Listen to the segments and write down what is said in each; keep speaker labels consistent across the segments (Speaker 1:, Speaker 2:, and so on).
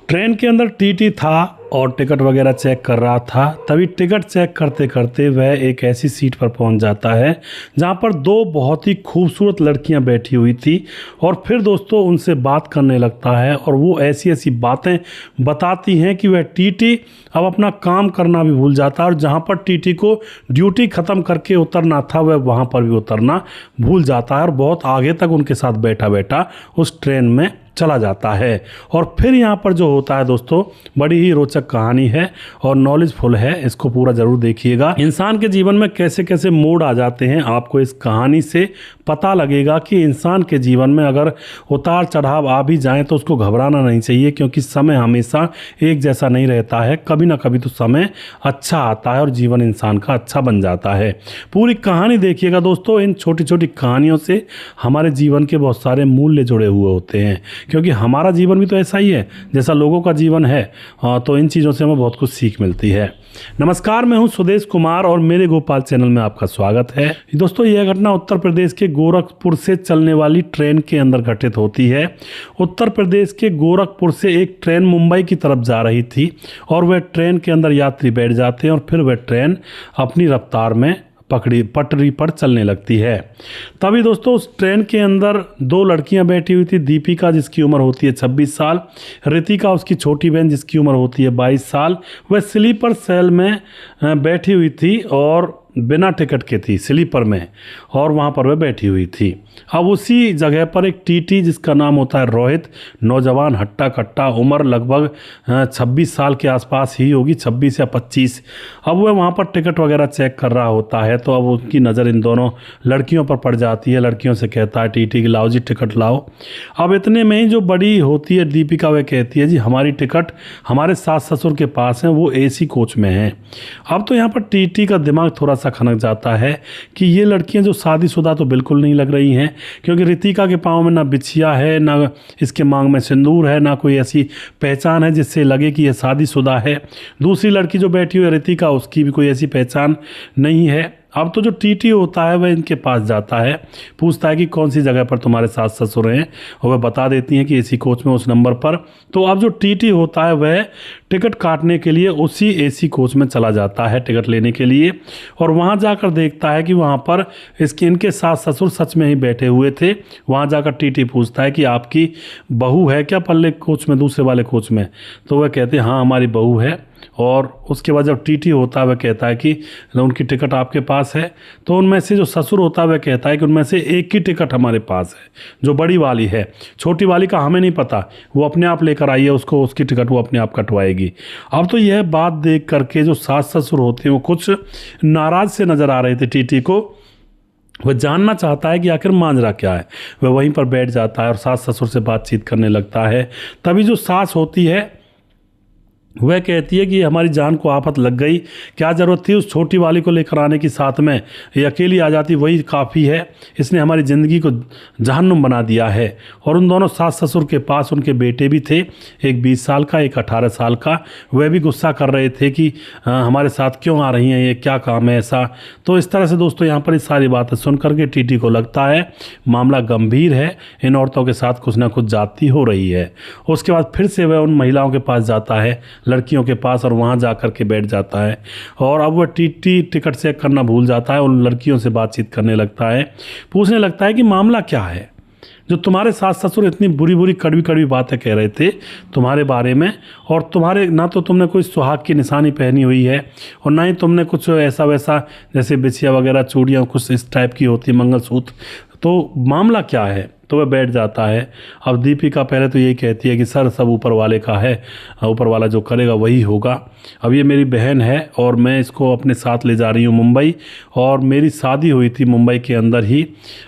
Speaker 1: Train के अंदर TT था और टिकट वगैरह चेक कर रहा था। तभी टिकट चेक करते करते वह एक ऐसी सीट पर पहुंच जाता है जहां पर दो बहुत ही खूबसूरत लड़कियां बैठी हुई थी और फिर दोस्तों उनसे बात करने लगता है और वो ऐसी ऐसी बातें बताती हैं कि वह टीटी अब अपना काम करना भी भूल जाता है और जहां पर टीटी को ड्यूटी ख़त्म करके उतरना था वह वहां पर भी उतरना भूल जाता है और बहुत आगे तक उनके साथ बैठा बैठा उस ट्रेन में चला जाता है। और फिर यहाँ पर जो होता है दोस्तों बड़ी ही रोचक कहानी है और नॉलेजफुल है, इसको पूरा ज़रूर देखिएगा। इंसान के जीवन में कैसे कैसे मोड़ आ जाते हैं आपको इस कहानी से पता लगेगा कि इंसान के जीवन में अगर उतार चढ़ाव आ भी जाएं तो उसको घबराना नहीं चाहिए, क्योंकि समय हमेशा एक जैसा नहीं रहता है। कभी ना कभी तो समय अच्छा आता है और जीवन इंसान का अच्छा बन जाता है। पूरी कहानी देखिएगा दोस्तों। इन छोटी छोटी कहानियों से हमारे जीवन के बहुत सारे मूल्य जुड़े हुए होते हैं, क्योंकि हमारा जीवन भी तो ऐसा ही है जैसा लोगों का जीवन है। तो इन चीज़ों से हमें बहुत कुछ सीख मिलती है। नमस्कार, मैं हूं सुदेश कुमार और मेरे गोपाल चैनल में आपका स्वागत है। दोस्तों यह घटना उत्तर प्रदेश के गोरखपुर से चलने वाली ट्रेन के अंदर घटित होती है। उत्तर प्रदेश के गोरखपुर से एक ट्रेन मुंबई की तरफ जा रही थी और वह ट्रेन के अंदर यात्री बैठ जाते हैं और फिर वह ट्रेन अपनी रफ्तार में पटरी पर चलने लगती है। तभी दोस्तों उस ट्रेन के अंदर दो लड़कियां बैठी हुई थी। दीपिका जिसकी उम्र होती है 26 साल, रितिका उसकी छोटी बहन जिसकी उम्र होती है 22 साल। वह स्लीपर सेल में बैठी हुई थी और बिना टिकट के थी स्लीपर में, और वहाँ पर वह बैठी हुई थी। अब उसी जगह पर एक टीटी जिसका नाम होता है रोहित, नौजवान हट्टा कट्टा, उम्र लगभग 26 साल के आसपास ही होगी, 26 या 25। अब वह वहाँ पर टिकट वगैरह चेक कर रहा होता है तो अब उनकी नज़र इन दोनों लड़कियों पर पड़ जाती है। लड़कियों से कहता है टीटी की लाओ जी टिकट लाओ। अब इतने में ही जो बड़ी होती है दीपिका, वह कहती है जी हमारी टिकट हमारे सास ससुर के पास हैं, वो AC कोच में हैं। अब तो यहाँ पर टीटी का दिमाग थोड़ा सा खनक जाता है कि ये लड़कियां जो शादीशुदा तो बिल्कुल नहीं लग रही हैं, क्योंकि रितिका के पाँव में ना बिछिया है, ना इसके मांग में सिंदूर है, ना कोई ऐसी पहचान है जिससे लगे कि यह शादीशुदा है। दूसरी लड़की जो बैठी हुई है रितिका, उसकी भी कोई ऐसी पहचान नहीं है। अब तो जो टीटी होता है वह इनके पास जाता है, पूछता है कि कौन सी जगह पर तुम्हारे सास ससुर हैं, और वह बता देती हैं कि AC कोच में उस नंबर पर। तो अब जो टीटी होता है वह टिकट काटने के लिए उसी AC कोच में चला जाता है टिकट लेने के लिए, और वहाँ जाकर देखता है कि वहाँ पर इनके सास ससुर सच में ही बैठे हुए थे। वहाँ जाकर टीटी पूछता है कि आपकी बहू है क्या पल्ले कोच में, दूसरे वाले कोच में? तो वह कहते हैं हाँ हमारी बहू है। और उसके बाद जब टीटी होता है वह कहता है कि उनकी टिकट आपके पास है। तो उनमें से जो ससुर होता है वह कहता है कि उनमें से एक की टिकट हमारे पास है, जो बड़ी वाली है, छोटी वाली का हमें नहीं पता, वो अपने आप लेकर आई है, उसको उसकी टिकट वो अपने आप कटवाएगी। अब तो यह बात देख करके जो सास ससुर होते हैं वो कुछ नाराज से नज़र आ रहे थे टीटी को। वह जानना चाहता है कि आखिर मांजरा क्या है। वह वहीं पर बैठ जाता है और सास ससुर से बातचीत करने लगता है। तभी जो सास होती है वह कहती है कि हमारी जान को आफत लग गई, क्या ज़रूरत थी उस छोटी वाली को लेकर आने की, साथ में ये अकेली आ जाती वही काफ़ी है, इसने हमारी ज़िंदगी को जहन्नुम बना दिया है। और उन दोनों सास ससुर के पास उनके बेटे भी थे, एक 20 साल का, एक 18 साल का। वह भी गुस्सा कर रहे थे कि हमारे साथ क्यों आ रही हैं, ये क्या काम है ऐसा। तो इस तरह से दोस्तों यहाँ पर इस सारी बातें सुन करके टीटी को लगता है मामला गंभीर है, इन औरतों के साथ कुछ ना कुछ जाती हो रही है। उसके बाद फिर से वह उन महिलाओं के पास जाता है, लड़कियों के पास, और वहाँ जा कर के बैठ जाता है। और अब वह टीटी टिकट चेक करना भूल जाता है, उन लड़कियों से बातचीत करने लगता है, पूछने लगता है कि मामला क्या है, जो तुम्हारे सास ससुर इतनी बुरी बुरी कड़वी कड़वी बातें कह रहे थे तुम्हारे बारे में, और तुम्हारे ना तो तुमने कोई सुहाग की निशानी पहनी हुई है और ना ही तुमने कुछ ऐसा वैसा जैसे बिछिया वगैरह चूड़ियाँ कुछ इस टाइप की होती है, मंगलसूत्र, तो मामला क्या है? तो वह बैठ जाता है। अब दीपिका पहले तो यही कहती है कि सर सब ऊपर वाले का है, ऊपर वाला जो करेगा वही होगा। अब ये मेरी बहन है और मैं इसको अपने साथ ले जा रही हूँ मुंबई, और मेरी शादी हुई थी मुंबई के अंदर ही,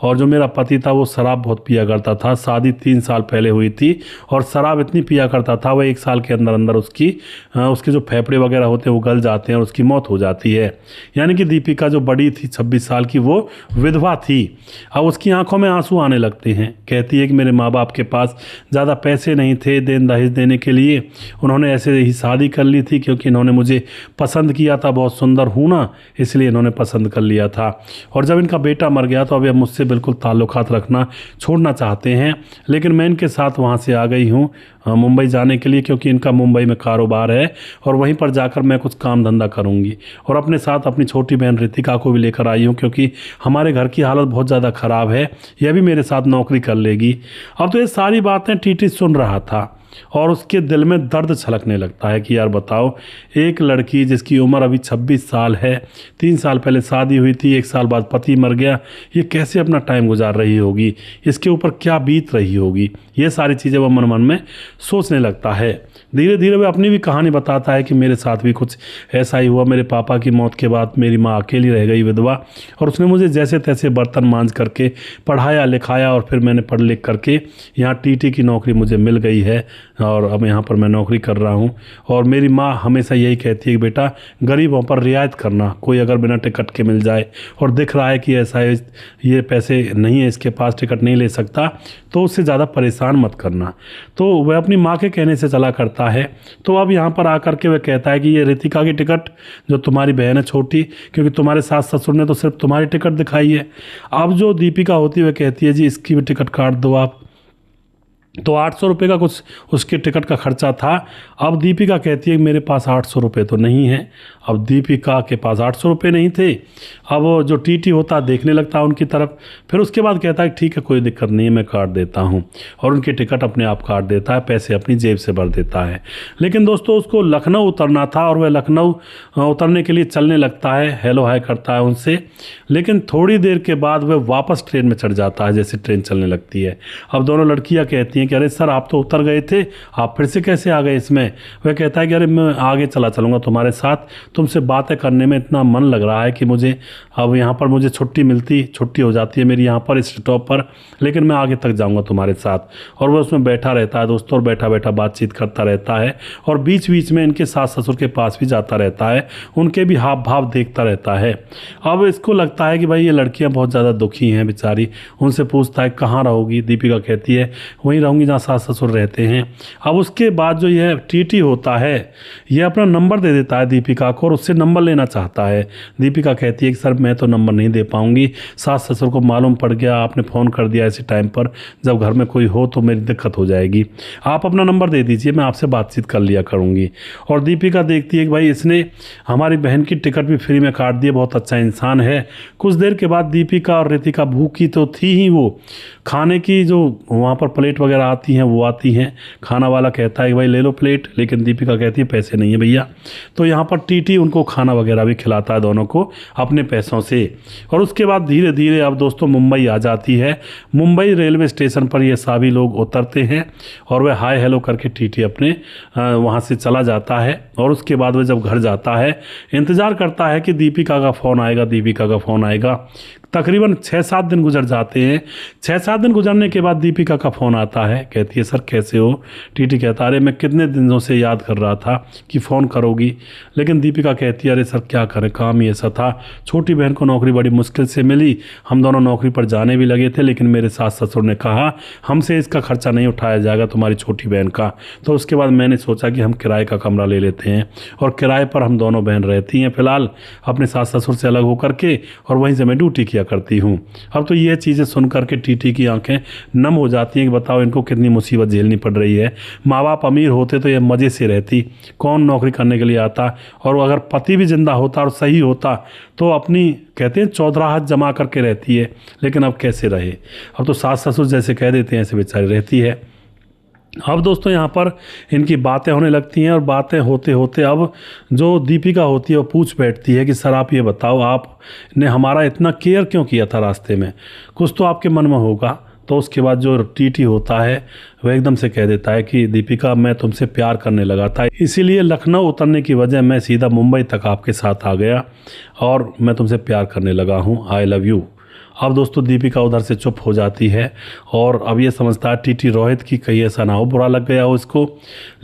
Speaker 1: और जो मेरा पति था वो शराब बहुत पिया करता था। शादी 3 साल पहले हुई थी और शराब इतनी पिया करता था वह 1 साल के अंदर अंदर उसके जो फेफड़े वगैरह होते हैं वो गल जाते हैं और उसकी मौत हो जाती है। यानी कि दीपिका जो बड़ी थी 26 साल की, वो विधवा थी। अब उसकी आंखों में आंसू आने लगते हैं। कहती है कि मेरे माँ बाप के पास ज़्यादा पैसे नहीं थे देन दहेज देने के लिए, उन्होंने ऐसे ही शादी कर ली थी क्योंकि इन्होंने मुझे पसंद किया था, बहुत सुंदर हूँ ना, इसलिए इन्होंने पसंद कर लिया था। और जब इनका बेटा मर गया तो अब ये मुझसे बिल्कुल ताल्लुकात रखना छोड़ना चाहते हैं, लेकिन मैं इनके साथ वहाँ से आ गई हूँ मुंबई जाने के लिए, क्योंकि इनका मुंबई में कारोबार है और वहीं पर जाकर मैं कुछ काम धंधा करूँगी। और अपने साथ अपनी छोटी बहन रितिका को भी लेकर आई हूँ, क्योंकि हमारे घर की हालत बहुत ज़्यादा ख़राब है, यह भी मेरे साथ नौकरी कर लेगी। अब तो ये सारी बातें टीटी सुन रहा था और उसके दिल में दर्द छलकने लगता है कि यार बताओ, एक लड़की जिसकी उम्र अभी 26 साल है, 3 साल पहले शादी हुई थी, 1 साल बाद पति मर गया, ये कैसे अपना टाइम गुजार रही होगी, इसके ऊपर क्या बीत रही होगी, ये सारी चीज़ें वह मन मन में सोचने लगता है। धीरे धीरे वह अपनी भी कहानी बताता है कि मेरे साथ भी कुछ ऐसा ही हुआ। मेरे पापा की मौत के बाद मेरी माँ अकेली रह गई, विधवा, और उसने मुझे जैसे तैसे बर्तन मांज करके पढ़ाया लिखाया और फिर मैंने पढ़ लिख करके यहाँ टीटी की नौकरी मुझे मिल गई है और अब यहाँ पर मैं नौकरी कर रहा हूँ। और मेरी माँ हमेशा यही कहती है कि बेटा, गरीबों पर रियायत करना, कोई अगर बिना टिकट के मिल जाए और दिख रहा है कि ऐसा है, ये पैसे नहीं है इसके पास, टिकट नहीं ले सकता, तो उससे ज़्यादा परेशान मत करना। तो वह अपनी माँ के कहने से चला करता है। तो अब यहाँ पर आकर के वह कहता है कि ये रितिका की टिकट, जो तुम्हारी बहन है छोटी, क्योंकि तुम्हारे सास ससुर ने तो सिर्फ तुम्हारी टिकट दिखाई है। अब जो दीपिका होती है वह कहती है जी इसकी भी टिकट काट दो आप। तो 800 रुपये का कुछ उसके टिकट का खर्चा था। अब दीपिका कहती है कि मेरे पास 800 रुपये तो नहीं है। अब दीपिका के पास 800 रुपये नहीं थे। अब जो टीटी होता देखने लगता है उनकी तरफ, फिर उसके बाद कहता है ठीक है कोई दिक्कत नहीं है, मैं काट देता हूँ, और उनकी टिकट अपने आप काट देता है, पैसे अपनी जेब से भर देता है। लेकिन दोस्तों उसको लखनऊ उतरना था और वह लखनऊ उतरने के लिए चलने लगता है, हेलो हाय करता है उनसे, लेकिन थोड़ी देर के बाद वह वापस ट्रेन में चढ़ जाता है जैसे ट्रेन चलने लगती है। अब दोनों लड़कियाँ कहती हैं कि अरे सर आप तो उतर गए थे, आप फिर से कैसे आ गए इसमें। वह कहता है कि अरे मैं आगे चला चलूँगा तुम्हारे साथ, तुमसे बातें करने में इतना मन लग रहा है कि मुझे अब यहाँ पर मुझे छुट्टी हो जाती है मेरी यहाँ पर इस स्टॉप पर, लेकिन मैं आगे तक जाऊँगा तुम्हारे साथ। और वह उसमें बैठा रहता है दोस्तों, और बैठा बैठा बातचीत करता रहता है और बीच बीच में इनके सास ससुर के पास भी जाता रहता है, उनके भी हाव भाव देखता रहता है। अब इसको लगता है कि भाई ये लड़कियाँ बहुत ज़्यादा दुखी हैं बेचारी। उनसे पूछता है कहाँ रहोगी, दीपिका कहती है वहीं रहूँगी जहाँ सास ससुर रहते हैं। अब उसके बाद जो यह टीटी होता है यह अपना नंबर दे देता है दीपिका को और उससे नंबर लेना चाहता है। दीपिका कहती है कि सर मैं तो नंबर नहीं दे पाऊंगी, सास ससुर को मालूम पड़ गया आपने फ़ोन कर दिया ऐसे टाइम पर, जब घर में कोई हो तो मेरी दिक्कत हो जाएगी, आप अपना नंबर दे दीजिए, मैं आपसे बातचीत कर लिया करूँगी। और दीपिका देखती है कि भाई इसने हमारी बहन की टिकट भी फ्री में काट दी, बहुत अच्छा इंसान है। कुछ देर के बाद दीपिका और रितिका भूखी तो थी ही, वो खाने की जो वहाँ पर प्लेट वगैरह आती हैं वो आती हैं, खाना वाला कहता है कि भाई ले लो प्लेट, लेकिन दीपिका कहती है पैसे नहीं है भैया। तो यहाँ पर टीटी उनको खाना वगैरह भी खिलाता है दोनों को अपने पैसों से। और उसके बाद धीरे धीरे अब दोस्तों मुंबई आ जाती है। मुंबई रेलवे स्टेशन पर ये सभी लोग उतरते हैं और वह हाय हेलो करके टीटी अपने वहाँ से चला जाता है। और उसके बाद वह जब घर जाता है इंतज़ार करता है कि दीपिका का फ़ोन आएगा, दीपिका का फ़ोन आएगा। तकरीबन 6-7 दिन गुजर जाते हैं। 6-7 दिन गुजरने के बाद दीपिका का फ़ोन आता है, कहती है सर कैसे हो। टीटी कहता है अरे मैं कितने दिनों से याद कर रहा था कि फ़ोन करोगी, लेकिन दीपिका कहती है अरे सर क्या करें, काम ही ऐसा था, छोटी बहन को नौकरी बड़ी मुश्किल से मिली, हम दोनों नौकरी पर जाने भी लगे थे, लेकिन मेरे सास ससुर ने कहा हमसे इसका खर्चा नहीं उठाया जाएगा तुम्हारी छोटी बहन का। तो उसके बाद मैंने सोचा कि हम किराए का कमरा ले लेते हैं और किराए पर हम दोनों बहन रहती हैं फ़िलहाल अपने सास ससुर से अलग होकर के, और वहीं से मैं ड्यूटी किया करती हूँ। अब तो ये चीज़ें सुन करके टीटी की आंखें नम हो जाती हैं कि बताओ इनको कितनी मुसीबत झेलनी पड़ रही है। माँ बाप अमीर होते तो ये मज़े से रहती, कौन नौकरी करने के लिए आता, और अगर पति भी जिंदा होता और सही होता तो अपनी कहते हैं चौधराहट जमा करके रहती है, लेकिन अब कैसे रहे। अब तो सास ससुर जैसे कह देते हैं ऐसे बेचारी रहती है। अब दोस्तों यहाँ पर इनकी बातें होने लगती हैं और बातें होते होते अब जो दीपिका होती है वो पूछ बैठती है कि सर आप ये बताओ आपने हमारा इतना केयर क्यों किया था रास्ते में, कुछ तो आपके मन में होगा। तो उसके बाद जो टीटी होता है वह एकदम से कह देता है कि दीपिका मैं तुमसे प्यार करने लगा था, इसीलिए लखनऊ उतरने की वजह मैं सीधा मुंबई तक आपके साथ आ गया और मैं तुमसे प्यार करने लगा हूँ, आई लव यू। अब दोस्तों दीपिका उधर से चुप हो जाती है और अब ये समझता है टीटी रोहित की कहीं ऐसा ना हो बुरा लग गया हो इसको।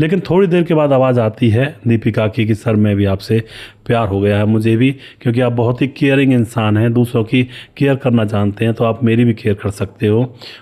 Speaker 1: लेकिन थोड़ी देर के बाद आवाज़ आती है दीपिका की कि सर मैं भी आपसे प्यार हो गया है मुझे भी, क्योंकि आप बहुत ही केयरिंग इंसान हैं, दूसरों की केयर करना जानते हैं, तो आप मेरी भी केयर कर सकते हो।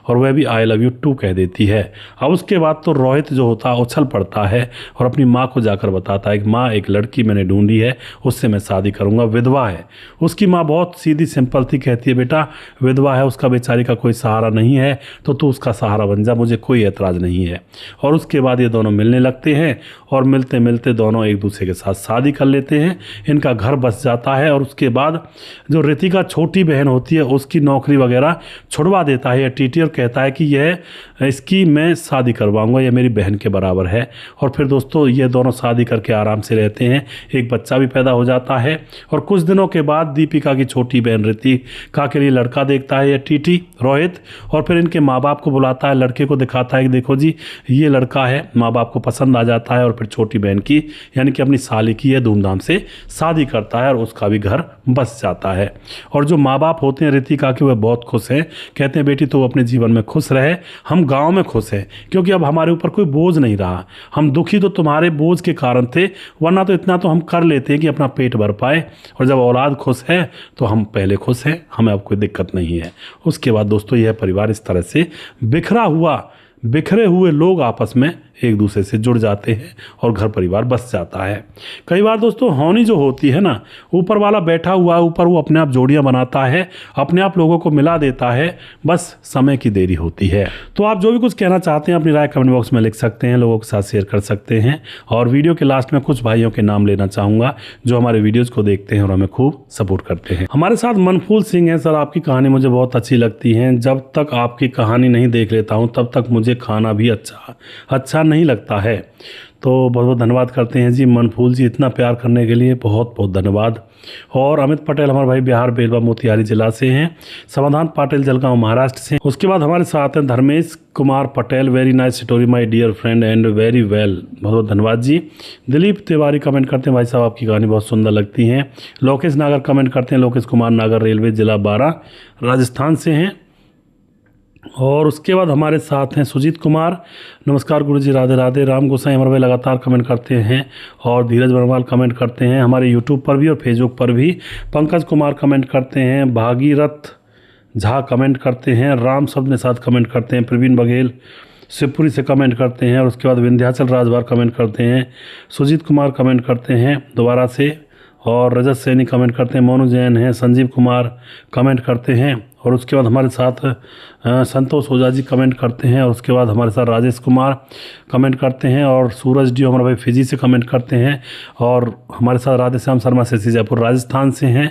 Speaker 1: और वह भी आई लव यू टू कह देती है। अब उसके बाद तो रोहित जो होता है उछल पड़ता है और अपनी माँ को जाकर बताता है कि माँ, एक लड़की मैंने ढूंढी है, उससे मैं शादी करूँगा, विधवा है। उसकी माँ बहुत सीधी सिंपल थी, कहती है बेटा विधवा है, उसका बेचारी का कोई सहारा नहीं है, तो तू उसका सहारा बन जा, मुझे कोई एतराज़ नहीं है। और उसके बाद ये दोनों मिलने लगते हैं और मिलते मिलते दोनों एक दूसरे के साथ शादी कर लेते हैं। इनका घर बस जाता है और उसके बाद जो रितिका छोटी बहन होती है उसकी नौकरी वगैरह छुड़वा देता है टीटी और कहता है कि यह इसकी मैं शादी करवाऊंगा, यह मेरी बहन के बराबर है। और फिर दोस्तों ये दोनों शादी करके आराम से रहते हैं, एक बच्चा भी पैदा हो जाता है। और कुछ दिनों के बाद दीपिका की छोटी बहन रितिका के लिए लड़का देखता है यह टीटी रोहित, और फिर इनके माँ बाप को बुलाता है, लड़के को दिखाता है कि देखो जी ये लड़का है। माँ बाप को पसंद आ जाता है और फिर छोटी बहन की यानी कि अपनी साली की यह धूमधाम से शादी करता है और उसका भी घर बस जाता है। और जो माँ बाप होते हैं रितिका के, वह बहुत खुश हैं, कहते हैं बेटी तो अपने जीवन में खुश रहे, हम गांव में खुश हैं, क्योंकि अब हमारे ऊपर कोई बोझ नहीं रहा। हम दुखी तो तुम्हारे बोझ के कारण थे, वरना तो इतना तो हम कर लेते हैं कि अपना पेट भर पाए। और जब औलाद खुश है तो हम पहले खुश हैं, हमें अब कोई दिक्कत नहीं है। उसके बाद दोस्तों यह परिवार इस तरह से बिखरे हुए लोग आपस में एक दूसरे से जुड़ जाते हैं और घर परिवार बस जाता है। कई बार दोस्तों होनी जो होती है ना, ऊपर वाला बैठा हुआ है, ऊपर वो अपने आप जोड़ियां बनाता है, अपने आप लोगों को मिला देता है, बस समय की देरी होती है। तो आप जो भी कुछ कहना चाहते हैं अपनी राय कमेंट बॉक्स में लिख सकते हैं, लोगों के साथ शेयर कर सकते हैं। और वीडियो के लास्ट में कुछ भाइयों के नाम लेना चाहूँगा जो हमारे वीडियोज़ को देखते हैं और हमें खूब सपोर्ट करते हैं। हमारे साथ मनफूल सिंह है। सर आपकी कहानी मुझे बहुत अच्छी लगती है, जब तक आपकी कहानी नहीं देख लेता हूँ तब तक मुझे खाना भी अच्छा नहीं लगता है। तो बहुत बहुत धन्यवाद करते हैं जी मनफूल जी, इतना प्यार करने के लिए बहुत बहुत धन्यवाद। और अमित पटेल हमारे भाई बिहार बेलवा मोतिहारी जिला से हैं। समाधान पाटिल जलगांव महाराष्ट्र से। उसके बाद हमारे साथ हैं Dharmesh Kumar Patel, very nice story my dear friend and very well, बहुत बहुत धन्यवाद जी। दिलीप तिवारी कमेंट करते हैं, भाई साहब आपकी कहानी बहुत सुंदर लगती है। लोकेश नागर कमेंट करते हैं, लोकेश कुमार नागर रेलवे जिला 12 राजस्थान से हैं। और उसके बाद हमारे साथ हैं सुजीत कुमार, नमस्कार गुरुजी, राधे राधे। राम गोसाई हमारे भाई लगातार कमेंट करते हैं। और धीरज वर्माल कमेंट करते हैं हमारे यूट्यूब पर भी और फेसबुक पर भी। पंकज कुमार कमेंट करते हैं। भागीरथ झा कमेंट करते हैं। राम शब्द ने साथ कमेंट करते हैं। प्रवीण बघेल शिवपुरी से कमेंट करते हैं। और उसके बाद विंध्याचल राजभर कमेंट करते हैं। सुजीत कुमार कमेंट करते हैं दोबारा से। और रजत सैनी कमेंट करते हैं। मोनू जैन हैं। संजीव कुमार कमेंट करते हैं। और उसके बाद हमारे साथ संतोष ओझा जी कमेंट करते हैं। और उसके बाद हमारे साथ राजेश कुमार कमेंट करते हैं। और सूरज डी हमारे भाई फिजी से कमेंट करते हैं। और हमारे साथ राधे श्याम शर्मा से जयपुर राजस्थान से हैं।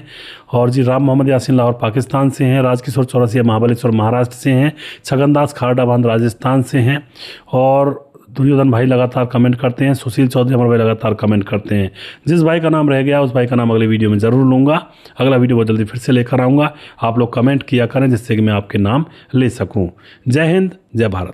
Speaker 1: और जी राम मोहम्मद यासीन लाहौर पाकिस्तान से हैं। राजकिशोर चौरसिया महाबलेश्वर महाराष्ट्र से हैं। छगनदास खारडा बांध राजस्थान से हैं। और दुर्योधन भाई लगातार कमेंट करते हैं। सुशील चौधरी हमारे भाई लगातार कमेंट करते हैं। जिस भाई का नाम रह गया उस भाई का नाम अगले वीडियो में ज़रूर लूँगा। अगला वीडियो बहुत जल्दी फिर से लेकर आऊँगा। आप लोग कमेंट किया करें जिससे कि मैं आपके नाम ले सकूँ। जय हिंद, जय भारत।